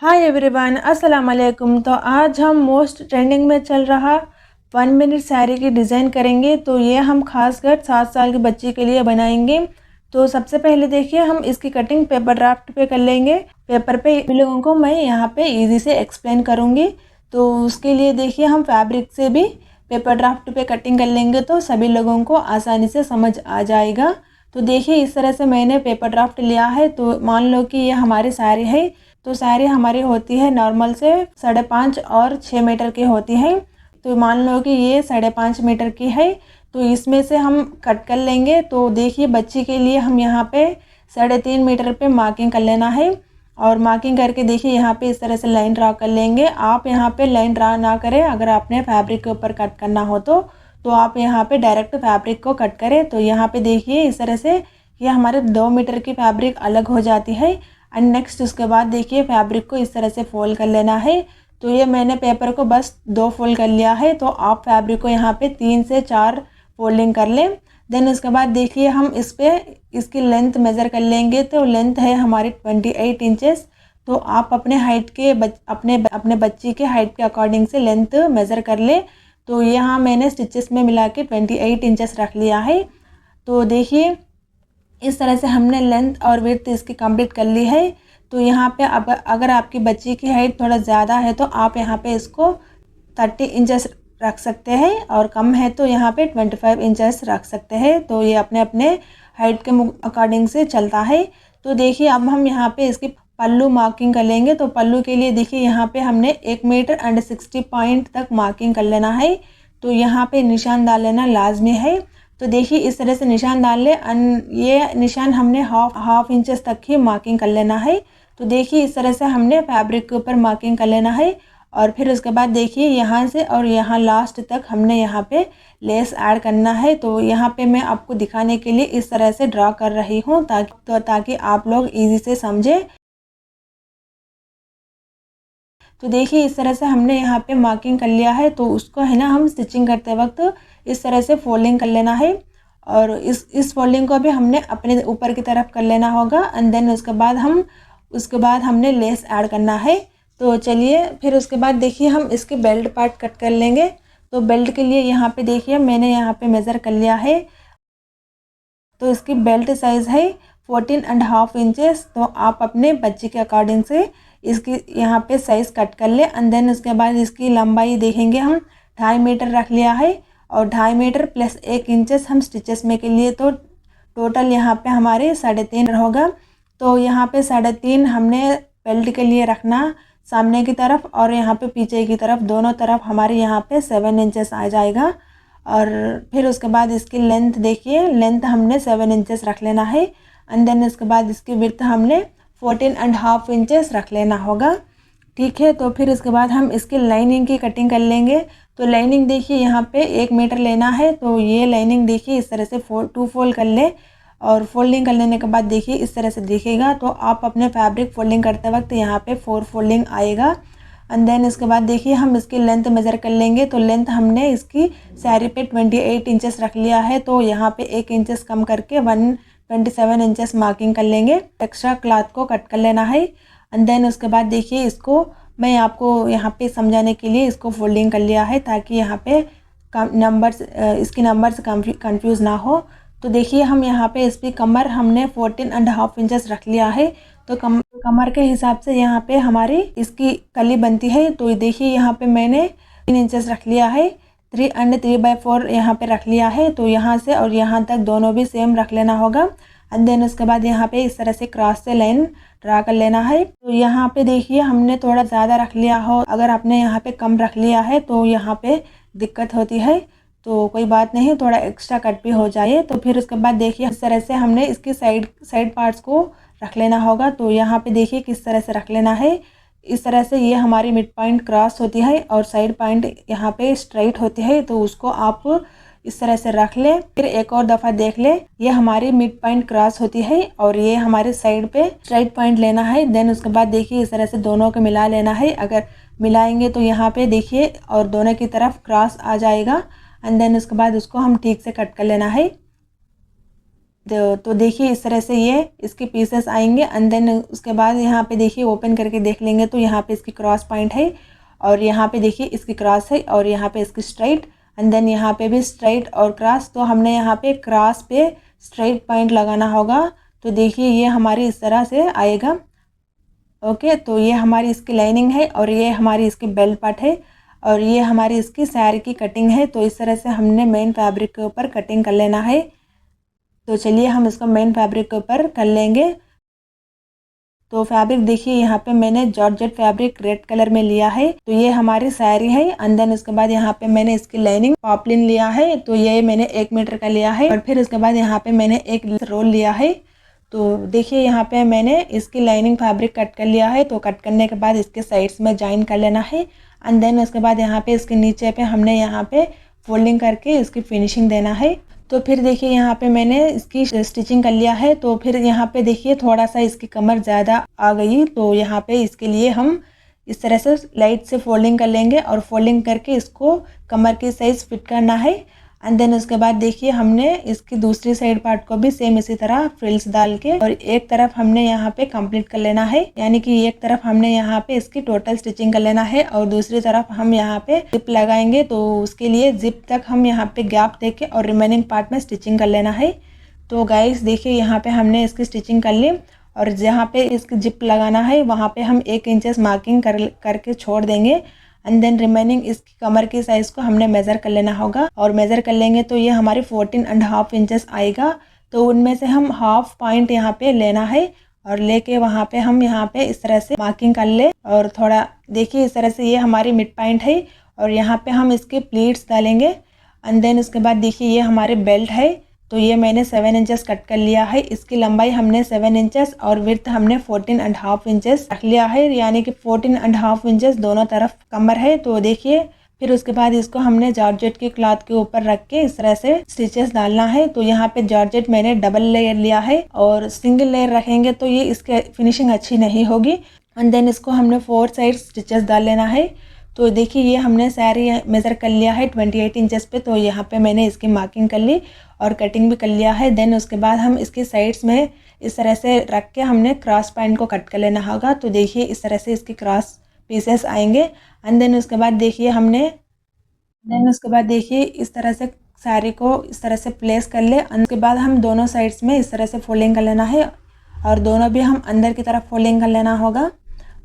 Hi everyone, अस्सलाम वालेकुम। तो आज हम मोस्ट ट्रेंडिंग में चल रहा 1 मिनट साड़ी की डिज़ाइन करेंगे। तो ये हम खासकर 7 साल की बच्ची के लिए बनाएंगे। तो सबसे पहले देखिए हम इसकी कटिंग पेपर ड्राफ्ट पे कर लेंगे। पेपर पे इन लोगों को मैं यहाँ पे इजी से एक्सप्लेन करूँगी। तो उसके लिए देखिए हम फैब्रिक से भी पेपर ड्राफ्ट पे कटिंग कर लेंगे तो सभी लोगों को आसानी से समझ आ जाएगा। तो देखिए इस तरह से मैंने पेपर ड्राफ्ट लिया है। तो मान लो कि ये हमारी साड़ी है। तो साड़ी हमारी होती है नॉर्मल से 5.5 और 6 मीटर की होती है। तो मान लो कि ये 5.5 मीटर की है। तो इसमें से हम कट कर लेंगे। तो देखिए बच्ची के लिए हम यहाँ पे 3.5 मीटर पे मार्किंग कर लेना है। और मार्किंग करके देखिए यहाँ पे इस तरह से लाइन ड्रा कर लेंगे। आप यहाँ पे लाइन ड्रा ना करें, अगर आपने फैब्रिक के ऊपर कट करना हो तो आप यहाँ पे डायरेक्ट फैब्रिक को कट करें। तो यहाँ पे देखिए इस तरह से ये हमारे 2 मीटर की फैब्रिक अलग हो जाती है। एंड नेक्स्ट उसके बाद देखिए फैब्रिक को इस तरह से फोल्ड कर लेना है। तो ये मैंने पेपर को बस 2 फोल्ड कर लिया है। तो आप फैब्रिक को यहाँ पे 3 से 4 फोल्डिंग कर लें। देन उसके बाद देखिए हम इस पे इसकी लेंथ मेज़र कर लेंगे। तो लेंथ है हमारी 28 इंचेस। तो आप अपने हाइट के अपने बच्ची के हाइट के अकॉर्डिंग से लेंथ मेज़र कर ले। तो यहाँ मैंने स्टिचेस में मिला के 28 इंचेस रख लिया है। तो देखिए इस तरह से हमने लेंथ और विड्थ इसकी कंप्लीट कर ली है। तो यहाँ पे अब अगर आपकी बच्ची की हाइट थोड़ा ज़्यादा है तो आप यहाँ पे इसको 30 इंचेस रख सकते हैं और कम है तो यहाँ पे 25 इंचेस रख सकते हैं। तो ये अपने अपने हाइट के अकॉर्डिंग से चलता है। तो देखिए अब हम यहाँ पे इसकी पल्लू मार्किंग कर लेंगे। तो पल्लू के लिए देखिए यहाँ पे हमने 1 मीटर एंड 60 पॉइंट तक मार्किंग कर लेना है। तो यहाँ पे निशान डाल लेना लाजमी है। तो देखिए इस तरह से निशान डाल ले। ये निशान हमने हाफ इंचेस तक ही मार्किंग कर लेना है। तो देखिए इस तरह से हमने फैब्रिक के ऊपर मार्किंग कर लेना है। और फिर उसके बाद देखिए यहाँ से और यहाँ लास्ट तक हमने यहाँ पे लेस ऐड करना है। तो यहाँ पे मैं आपको दिखाने के लिए इस तरह से ड्रा कर रही हूँ ताकि आप लोग इजी से समझें। तो देखिए इस तरह से हमने यहाँ पे मार्किंग कर लिया है। तो उसको है ना हम स्टिचिंग करते वक्त इस तरह से फोल्डिंग कर लेना है। और इस फोल्डिंग को भी हमने अपने ऊपर की तरफ कर लेना होगा। एंड देन उसके बाद हमने लेस ऐड करना है। तो चलिए फिर उसके बाद देखिए हम इसके बेल्ट पार्ट कट कर लेंगे। तो बेल्ट के लिए यहाँ पे देखिए मैंने यहाँ पे मेज़र कर लिया है। तो इसकी बेल्ट साइज़ है 14.5 इंचेस। तो आप अपने बच्चे के अकॉर्डिंग से इसकी यहाँ पे साइज़ कट कर ले। एंड देन उसके बाद इसकी लंबाई देखेंगे हम 2.5 मीटर रख लिया है। और 2.5 मीटर प्लस 1 इंचेस हम स्टिचेस में के लिए तो टोटल यहाँ पे हमारे 3.5 होगा। तो यहाँ पे 3.5 हमने बेल्ट के लिए रखना सामने की तरफ और यहाँ पे पीछे की तरफ, दोनों तरफ हमारे यहाँ पे 7 इंचेस आ जाएगा। और फिर उसके बाद इसकी लेंथ देखिए, लेंथ हमने 7 इंचेस रख लेना है। एंड देन उसके बाद इसकी विड्थ हमने 14.5 इंचेस रख लेना होगा। ठीक है। तो फिर उसके बाद हम इसकी लाइनिंग की कटिंग कर लेंगे। तो लाइनिंग देखिए यहाँ पे 1 मीटर लेना है। तो ये लाइनिंग देखिए इस तरह से 2 फोल्ड कर ले। और फोल्डिंग कर लेने के बाद देखिए इस तरह से दिखेगा। तो आप अपने फैब्रिक फोल्डिंग करते वक्त यहाँ पे 4 फोल्डिंग आएगा। एंड देन इसके बाद देखिए हम इसकी लेंथ मेज़र कर लेंगे। तो लेंथ हमने इसकी साड़ी पे 28 इंचेस रख लिया है। तो यहाँ पे 1 इंचेस कम करके 127 इंचेस मार्किंग कर लेंगे। एक्स्ट्रा क्लॉथ को कट कर लेना है। एंड देन उसके बाद देखिए इसको मैं आपको यहाँ पे समझाने के लिए इसको फोल्डिंग कर लिया है ताकि यहाँ पे इसकी नंबर्स कंफ्यूज ना हो। तो देखिए हम यहाँ पे इसकी कमर हमने 14.5 इंचेस रख लिया है। तो कमर के हिसाब से यहाँ पे हमारी इसकी कली बनती है। तो देखिए यहाँ पे मैंने 3 इंचेस रख लिया है। 3 एंड 3/4 यहाँ पे रख लिया है। तो यहाँ से और यहाँ तक दोनों भी सेम रख लेना होगा। एंड देन उसके बाद यहाँ पे इस तरह से क्रॉस से लाइन ड्रा कर लेना है। तो यहाँ पे देखिए हमने थोड़ा ज़्यादा रख लिया हो, अगर आपने यहाँ पे कम रख लिया है तो यहाँ पे दिक्कत होती है। तो कोई बात नहीं, थोड़ा एक्स्ट्रा कट भी हो जाए। तो फिर उसके बाद देखिए इस तरह से हमने इसकी साइड पार्ट्स को रख लेना होगा। तो यहाँ पे देखिए किस तरह से रख लेना है। इस तरह से ये हमारी मिड पॉइंट क्रॉस होती है और साइड पॉइंट यहाँ पे स्ट्राइट होती है। तो उसको आप इस तरह से रख ले। फिर एक और दफ़ा देख ले, ये हमारी मिड पॉइंट क्रॉस होती है और ये हमारे साइड पे स्ट्राइट पॉइंट लेना है। देन उसके बाद देखिए इस तरह से दोनों को मिला लेना है। अगर मिलाएंगे तो यहाँ पे देखिए और दोनों की तरफ क्रॉस आ जाएगा। एंड देन उसके बाद उसको हम ठीक से कट कर लेना है। तो देखिए इस तरह से ये इसके पीसेस आएंगे। एंड देन उसके बाद यहाँ पे देखिए ओपन करके देख लेंगे तो यहाँ पे इसकी क्रॉस पॉइंट है और यहाँ पे देखिए इसकी क्रॉस है और यहाँ पे इसकी स्ट्राइट एंड देन यहाँ पे भी स्ट्राइट और क्रॉस। तो हमने यहाँ पे क्रॉस पे स्ट्राइट पॉइंट लगाना होगा। तो देखिए ये हमारी इस तरह से आएगा। ओके, तो ये हमारी इसकी लाइनिंग है और ये हमारी इसकी बेल्ट पार्ट है और ये हमारी इसकी साड़ी की कटिंग है। तो इस तरह से हमने मेन फैब्रिक के ऊपर कटिंग कर लेना है। तो चलिए हम इसको मेन फैब्रिक के ऊपर कर लेंगे। तो फैब्रिक देखिए यहाँ पे मैंने जॉर्जेट फैब्रिक रेड कलर में लिया है। तो ये हमारी साड़ी है। एंड देन उसके बाद यहाँ पे मैंने इसकी लाइनिंग पॉपलिन लिया है। तो ये मैंने 1 मीटर का लिया है और फिर उसके बाद यहाँ पे मैंने एक रोल लिया है। तो देखिए यहाँ पे मैंने इसकी लाइनिंग फैब्रिक कट कर लिया है। तो कट करने के बाद इसके साइड्स में जॉइन कर लेना है। एंड देन उसके बाद यहाँ पे इसके नीचे पे हमने यहाँ पे फोल्डिंग करके इसकी फिनिशिंग देना है। तो फिर देखिए यहाँ पे मैंने इसकी स्टिचिंग कर लिया है। तो फिर यहाँ पे देखिए थोड़ा सा इसकी कमर ज़्यादा आ गई। तो यहाँ पे इसके लिए हम इस तरह से लाइट से फोल्डिंग कर लेंगे और फोल्डिंग करके इसको कमर की साइज फिट करना है। एंड देन उसके बाद देखिए हमने इसकी दूसरी साइड पार्ट को भी सेम इसी तरह फ्रिल्स डाल के और एक तरफ हमने यहाँ पे कंप्लीट कर लेना है। यानी कि एक तरफ हमने यहाँ पे इसकी टोटल स्टिचिंग कर लेना है और दूसरी तरफ हम यहाँ पे जिप लगाएंगे। तो उसके लिए जिप तक हम यहाँ पे गैप देके और रिमेनिंग पार्ट में स्टिचिंग कर लेना है। तो गाइस देखिए यहाँ पे हमने इसकी स्टिचिंग कर ली और जहाँ पे इसकी जिप लगाना है वहाँ पे हम 1 इंच मार्किंग करके छोड़ देंगे। एंड देन रिमेनिंग इसकी कमर की साइज़ को हमने मेज़र कर लेना होगा और मेज़र कर लेंगे तो ये हमारी 14.5 इंचेस आएगा। तो उनमें से हम हाफ पॉइंट यहाँ पे लेना है और लेके वहाँ पे हम यहाँ पे इस तरह से मार्किंग कर ले और थोड़ा देखिए इस तरह से ये हमारी मिड पॉइंट है और यहाँ पे हम इसके प्लीट्स डालेंगे। एंड देन उसके बाद देखिए ये हमारे बेल्ट है। तो ये मैंने 7 इंचेस कट कर लिया है। इसकी लंबाई हमने 7 इंचेस और विड्थ हमने 14.5 इंचेस रख लिया है। यानी कि 14.5 इंचेस दोनों तरफ कमर है। तो देखिए फिर उसके बाद इसको हमने जॉर्जेट की क्लॉथ के ऊपर रख के इस तरह से स्टिचेस डालना है। तो यहाँ पे जॉर्जेट मैंने डबल लेयर लिया है और सिंगल लेयर रखेंगे तो ये इसके फिनिशिंग अच्छी नहीं होगी। एंड देन इसको हमने 4 साइड स्टिचेस डाल लेना है। तो देखिए ये हमने सारी मेज़र कर लिया है 28 इंचेस पे। तो यहाँ पे मैंने इसकी मार्किंग कर ली और कटिंग भी कर लिया है। देन उसके बाद हम इसके साइड्स में इस तरह से रख के हमने क्रॉस पॉइंट को कट कर लेना होगा। तो देखिए इस तरह से इसके क्रॉस पीसेस आएंगे। एंड देन उसके बाद देखिए इस तरह से साड़ी को इस तरह से प्लेस कर ले। उसके बाद हम दोनों साइड्स में इस तरह से फोल्डिंग कर लेना है और दोनों भी हम अंदर की तरफ फोल्डिंग कर लेना होगा।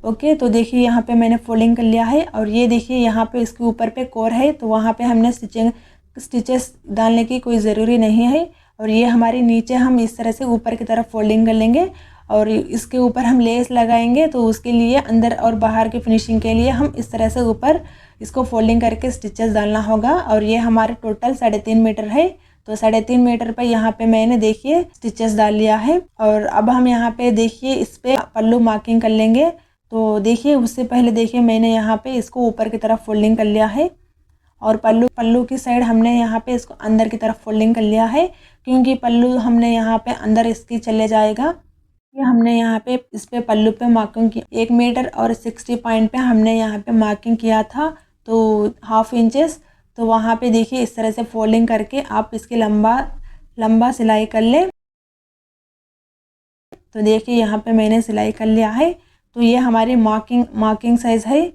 ओके, तो देखिए यहाँ पे मैंने फोल्डिंग कर लिया है और ये देखिए यहाँ पे इसके ऊपर पे कोर है। तो वहाँ पे हमने स्टिचेस डालने की कोई ज़रूरी नहीं है। और ये हमारी नीचे हम इस तरह से ऊपर की तरफ फोल्डिंग कर लेंगे और इसके ऊपर हम लेस लगाएंगे। तो उसके लिए अंदर और बाहर की फिनिशिंग के लिए हम इस तरह से ऊपर इसको फोल्डिंग करके स्टिचेस डालना होगा। और ये हमारे टोटल 3.5 मीटर है। तो 3.5 मीटर पर यहाँ पे मैंने देखिए स्टिचेस डाल लिया है। और अब हम यहाँ पे देखिए इस पे पल्लू मार्किंग कर लेंगे। तो देखिए उससे पहले देखिए मैंने यहाँ पे इसको ऊपर की तरफ फोल्डिंग कर लिया है और पल्लू की साइड हमने यहाँ पे इसको अंदर की तरफ फोल्डिंग कर लिया है क्योंकि पल्लू हमने यहाँ पे अंदर इसकी चले जाएगा। ये हमने यहाँ पे इस पे पल्लू पे मार्किंग की 1 मीटर और 60 पॉइंट पे हमने यहाँ पे मार्किंग किया था तो 1/2 इंचेस। तो वहाँ पे देखिए इस तरह से फोल्डिंग करके आप इसकी लंबा सिलाई कर ले। तो देखिए यहाँ पे मैंने सिलाई कर लिया है। तो ये हमारी मार्किंग साइज़ है।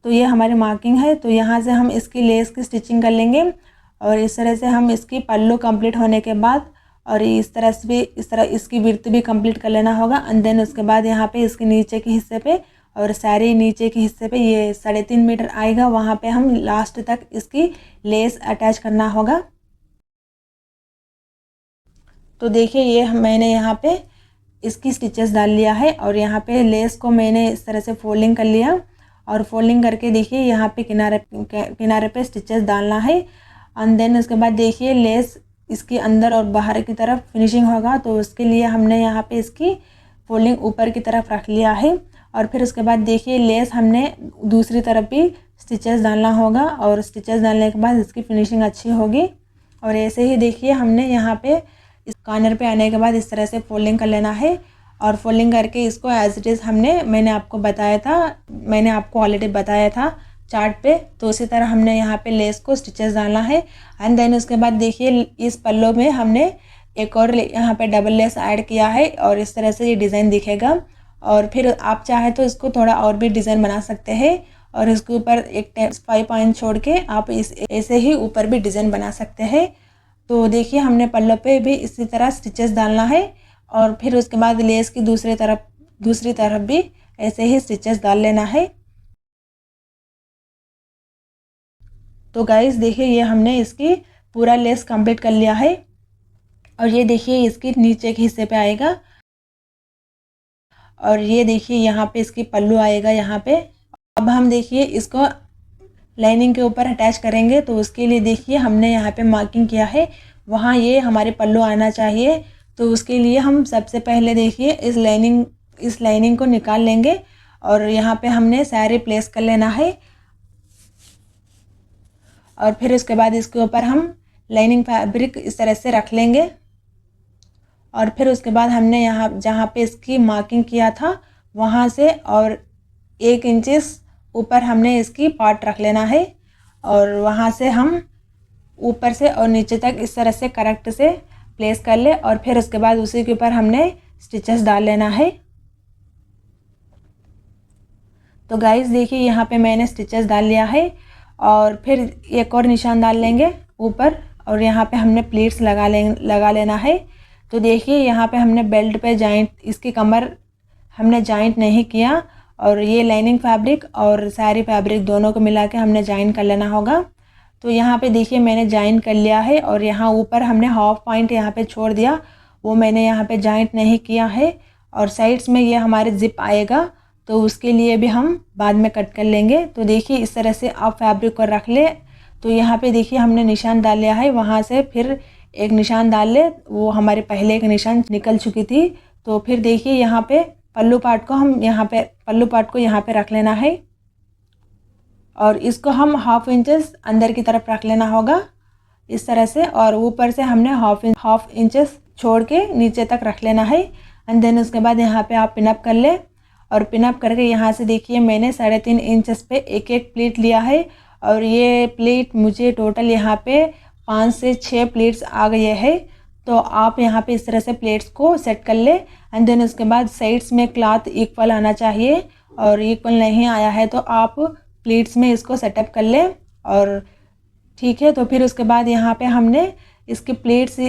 तो ये हमारी मार्किंग है। तो यहाँ से हम इसकी लेस की स्टिचिंग कर लेंगे और इस तरह से हम इसकी पल्लू कंप्लीट होने के बाद और इस तरह इसकी विड्थ भी कंप्लीट कर लेना होगा। एंड देन उसके बाद यहाँ पे इसके नीचे के हिस्से पे और सारे नीचे के हिस्से पे ये 3.5 मीटर आएगा। वहाँ पे हम लास्ट तक इसकी लेस अटैच करना होगा। तो देखिए ये मैंने यहाँ पे इसकी स्टिचेस डाल लिया है और यहाँ पे लेस को मैंने इस तरह से फोल्डिंग कर लिया और फोल्डिंग करके देखिए यहाँ पे किनारे पे स्टिचेस डालना है। एंड देन उसके बाद देखिए लेस इसके अंदर और बाहर की तरफ फिनिशिंग होगा। तो उसके लिए हमने यहाँ पे इसकी फोल्डिंग ऊपर की तरफ रख लिया है और फिर उसके बाद देखिए लेस हमने दूसरी तरफ भी स्टिचेस डालना होगा और स्टिचेस डालने के बाद इसकी फिनिशिंग अच्छी होगी। और ऐसे ही देखिए हमने यहाँ पे इस कॉर्नर पे आने के बाद इस तरह से फोल्डिंग कर लेना है और फोल्डिंग करके इसको एज इट इज़ मैंने आपको ऑलरेडी बताया था चार्ट पे। तो उसी तरह हमने यहाँ पे लेस को स्टिचेस डालना है। एंड देन उसके बाद देखिए इस पल्लो में हमने एक और यहाँ पे डबल लेस ऐड किया है और इस तरह से ये डिज़ाइन दिखेगा। और फिर आप चाहे तो इसको थोड़ा और भी डिज़ाइन बना सकते हैं और इसके ऊपर एक 5 पॉइंट छोड़ के आप इस ऐसे ही ऊपर भी डिज़ाइन बना सकते हैं। तो देखिए हमने पल्लू पे भी इसी तरह स्टिचेस डालना है और फिर उसके बाद लेस की दूसरी तरफ भी ऐसे ही स्टिचेस डाल लेना है। तो गाइस देखिए ये हमने इसकी पूरा लेस कंप्लीट कर लिया है और ये देखिए इसकी नीचे के हिस्से पे आएगा और ये देखिए यहाँ पे इसकी पल्लू आएगा यहाँ पे। अब हम देखिए इसको लाइनिंग के ऊपर अटैच करेंगे तो उसके लिए देखिए हमने यहाँ पे मार्किंग किया है, वहाँ ये हमारे पल्लू आना चाहिए। तो उसके लिए हम सबसे पहले देखिए इस लाइनिंग को निकाल लेंगे और यहाँ पे हमने सारे प्लेस कर लेना है और फिर उसके बाद इसके ऊपर हम लाइनिंग फैब्रिक इस तरह से रख लेंगे और फिर उसके बाद हमने यहाँ जहाँ पे इसकी मार्किंग किया था वहाँ से और 1 इंचेस ऊपर हमने इसकी पार्ट रख लेना है और वहाँ से हम ऊपर से और नीचे तक इस तरह से करेक्ट से प्लेस कर ले और फिर उसके बाद उसी के ऊपर हमने स्टिचेस डाल लेना है। तो गाइस देखिए यहाँ पे मैंने स्टिचेस डाल लिया है और फिर एक और निशान डाल लेंगे ऊपर और यहाँ पे हमने प्लीट्स लगा लेना है। तो देखिए यहाँ पे हमने बेल्ट पे जॉइंट, इसकी कमर हमने जॉइंट नहीं किया और ये लाइनिंग फैब्रिक और सारी फैब्रिक दोनों को मिला के हमने जॉइन कर लेना होगा। तो यहाँ पे देखिए मैंने जॉइन कर लिया है और यहाँ ऊपर हमने हाफ पॉइंट यहाँ पे छोड़ दिया, वो मैंने यहाँ पे जॉइंट नहीं किया है और साइड्स में ये हमारे जिप आएगा तो उसके लिए भी हम बाद में कट कर लेंगे। तो देखिए इस तरह से आप फैब्रिक को रख ले। तो यहाँ पे देखिए हमने निशान डाल लिया है, वहाँ से फिर एक निशान डाल ले, वो हमारे पहले एक निशान निकल चुकी थी। तो फिर देखिए यहाँ पे पल्लू पार्ट को यहाँ पे रख लेना है और इसको हम हाफ इंचेस अंदर की तरफ रख लेना होगा इस तरह से और ऊपर से हमने हाफ इंचेस छोड़ के नीचे तक रख लेना है। एंड देन उसके बाद यहाँ पे आप पिनअप कर ले और पिनअप करके यहाँ से देखिए मैंने 3.5 इंचेस पे एक प्लीट लिया है और ये प्लीट मुझे टोटल यहाँ पे 5 से 6 प्लेट्स आ गए हैं। तो आप यहाँ पे इस तरह से प्लेट्स को सेट कर ले एंड देन उसके बाद साइड्स में क्लॉथ इक्वल आना चाहिए और इक्वल नहीं आया है तो आप प्लेट्स में इसको सेटअप कर ले और ठीक है। तो फिर उसके बाद यहाँ पे हमने इसकी प्लेट्स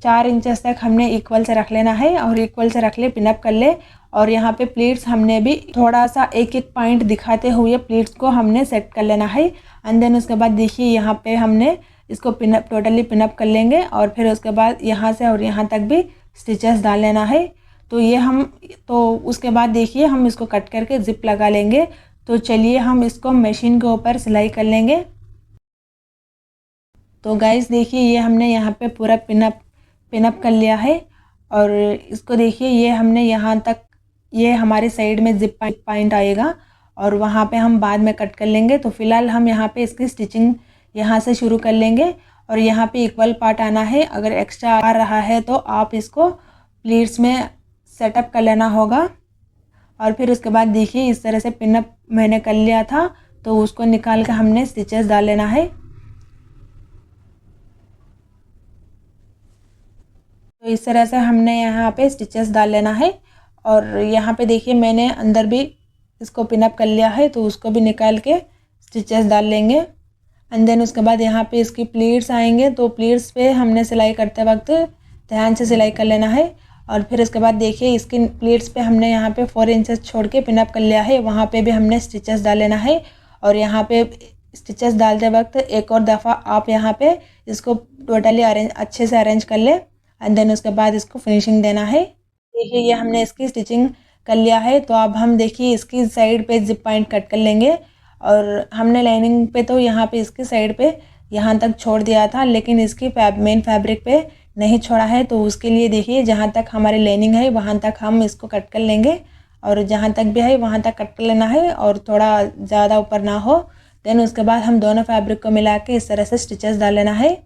4 इंचेस तक हमने इक्वल से रख लेना है और इक्वल से रख ले, पिनअप कर ले और यहाँ पे प्लेट्स हमने भी थोड़ा सा एक पॉइंट दिखाते हुए प्लेट्स को हमने सेट कर लेना है। एंड देन उसके बाद देखिए यहाँ पे हमने इसको टोटली पिनअप कर लेंगे और फिर उसके बाद यहाँ से और यहाँ तक भी स्टिचेस डाल लेना है। तो उसके बाद देखिए हम इसको कट करके जिप लगा लेंगे। तो चलिए हम इसको मशीन के ऊपर सिलाई कर लेंगे। तो गाइस देखिए ये हमने यहाँ पे पूरा पिनअप कर लिया है और इसको देखिए ये हमने यहाँ तक, ये हमारे साइड में जिप पॉइंट आएगा और वहाँ पे हम बाद में कट कर लेंगे। तो फिलहाल हम यहाँ पे इसकी स्टिचिंग यहाँ से शुरू कर लेंगे और यहाँ पे इक्वल पार्ट आना है। अगर एक्स्ट्रा आ रहा है तो आप इसको प्लीट्स में सेटअप कर लेना होगा और फिर उसके बाद देखिए इस तरह से पिनअप मैंने कर लिया था तो उसको निकाल कर हमने स्टिचेस डाल लेना है। तो इस तरह से हमने यहाँ पे स्टिचेस डाल लेना है और यहाँ पे देखिए मैंने अंदर भी इसको पिनअप कर लिया है तो उसको भी निकाल के स्टिचेस डाल लेंगे। एंड देन उसके बाद यहाँ पे इसकी प्लीट्स आएंगे तो प्लीट्स पे हमने सिलाई करते वक्त ध्यान से सिलाई कर लेना है और फिर उसके बाद देखिए इसकी प्लीट्स पे हमने यहाँ पे 4 इंचेस छोड़ के पिनअप कर लिया है, वहाँ पे भी हमने स्टिचेस डाल लेना है और यहाँ पे स्टिचेस डालते वक्त एक और दफ़ा आप यहाँ पे इसको टोटली अच्छे से अरेंज कर ले एंड देन उसके बाद इसको फिनिशिंग देना है। देखिए ये हमने इसकी स्टिचिंग कर लिया है। तो अब हम देखिए इसकी साइड पे जिप पॉइंट कट कर लेंगे और हमने लाइनिंग पे तो यहाँ पे इसकी साइड पे यहाँ तक छोड़ दिया था लेकिन इसकी मेन फैब्रिक पे नहीं छोड़ा है। तो उसके लिए देखिए जहाँ तक हमारी लाइनिंग है वहाँ तक हम इसको कट कर लेंगे और जहाँ तक भी है वहाँ तक कट कर लेना है और थोड़ा ज़्यादा ऊपर ना हो। देन उसके बाद हम दोनों फैब्रिक को मिला के इस तरह से स्टिचेस डाल लेना है।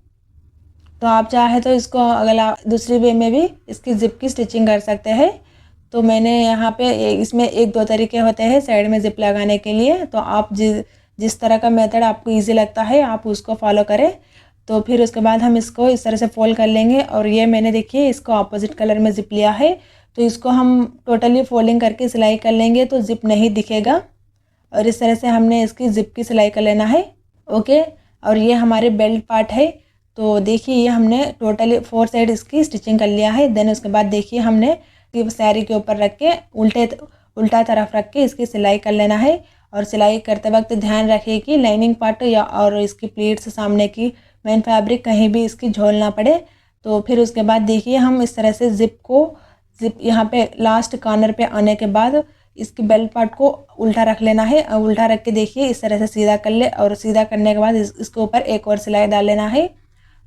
तो आप चाहे तो इसको अगर दूसरी वे में भी इसकी जिप की स्टिचिंग कर सकते हैं। तो मैंने यहाँ पे इसमें 1-2 तरीके होते हैं साइड में जिप लगाने के लिए। तो आप जिस तरह का मेथड आपको इजी लगता है आप उसको फॉलो करें। तो फिर उसके बाद हम इसको इस तरह से फोल्ड कर लेंगे। और ये मैंने देखिए इसको ऑपोजिट कलर में ज़िप लिया है, तो इसको हम टोटली फोल्डिंग करके सिलाई कर लेंगे तो ज़िप नहीं दिखेगा। और इस तरह से हमने इसकी ज़िप की सिलाई कर लेना है। ओके, और ये हमारे बेल्ट पार्ट है। तो देखिए ये हमने टोटली 4 साइड इसकी स्टिचिंग कर लिया है। देन उसके बाद देखिए हमने साड़ी के ऊपर रख के उल्टा तरफ रख के इसकी सिलाई कर लेना है। और सिलाई करते वक्त ध्यान रखिए कि लाइनिंग पार्ट या और इसकी प्लीट्स सामने की मेन फैब्रिक कहीं भी इसकी झोल ना पड़े। तो फिर उसके बाद देखिए हम इस तरह से ज़िप यहाँ पे लास्ट कॉर्नर पे आने के बाद इसकी बेल्ट पार्ट को उल्टा रख लेना है। और उल्टा रख के देखिए इस तरह से सीधा कर ले, और सीधा करने के बाद इसके ऊपर एक और सिलाई डाल लेना है।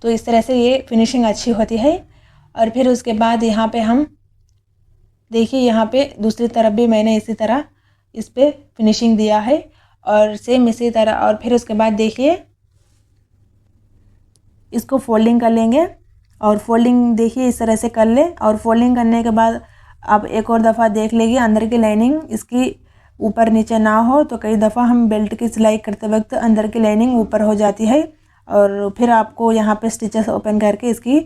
तो इस तरह से ये फिनिशिंग अच्छी होती है। और फिर उसके बाद यहाँ पे हम देखिए यहाँ पे दूसरी तरफ भी मैंने इसी तरह इस पे फिनिशिंग दिया है, और सेम इसी तरह। और फिर उसके बाद देखिए इसको फोल्डिंग कर लेंगे। और फोल्डिंग देखिए इस तरह से कर ले। और फोल्डिंग करने के बाद आप एक और दफ़ा देख लेंगे अंदर की लाइनिंग इसकी ऊपर नीचे ना हो। तो कई दफ़ा हम बेल्ट की सिलाई करते वक्त अंदर की लाइनिंग ऊपर हो जाती है, और फिर आपको यहाँ पे स्टिचेस ओपन करके इसकी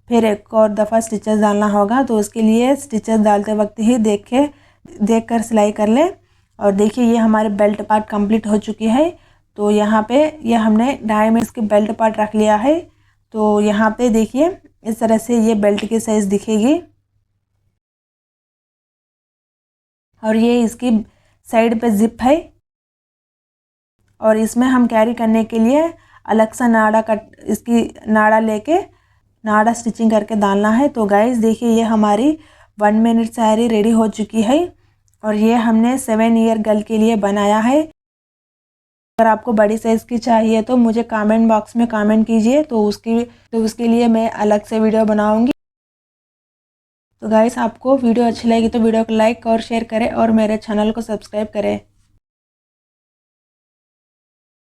फिर एक और दफ़ा स्टिचेस डालना होगा। तो उसके लिए स्टिचेस डालते वक्त ही देख कर सिलाई कर लें। और देखिए ये हमारे बेल्ट पार्ट कंप्लीट हो चुकी है। तो यहाँ पे ये हमने ढाई में इसकी बेल्ट पार्ट रख लिया है। तो यहाँ पे देखिए इस तरह से ये बेल्ट की साइज़ दिखेगी। और ये इसकी साइड पे ज़िप है, और इसमें हम कैरी करने के लिए अलग सा इसकी नाड़ा लेके नाड़ा स्टिचिंग करके डालना है। तो गाइस देखिए ये हमारी 1 मिनट साड़ी रेडी हो चुकी है, और ये हमने 7 ईयर गर्ल के लिए बनाया है। अगर आपको बड़ी साइज़ की चाहिए तो मुझे कमेंट बॉक्स में कमेंट कीजिए, तो उसके लिए मैं अलग से वीडियो बनाऊंगी। तो गाइस आपको वीडियो अच्छी लगी तो वीडियो को लाइक और शेयर करें, और मेरे चैनल को सब्सक्राइब करें।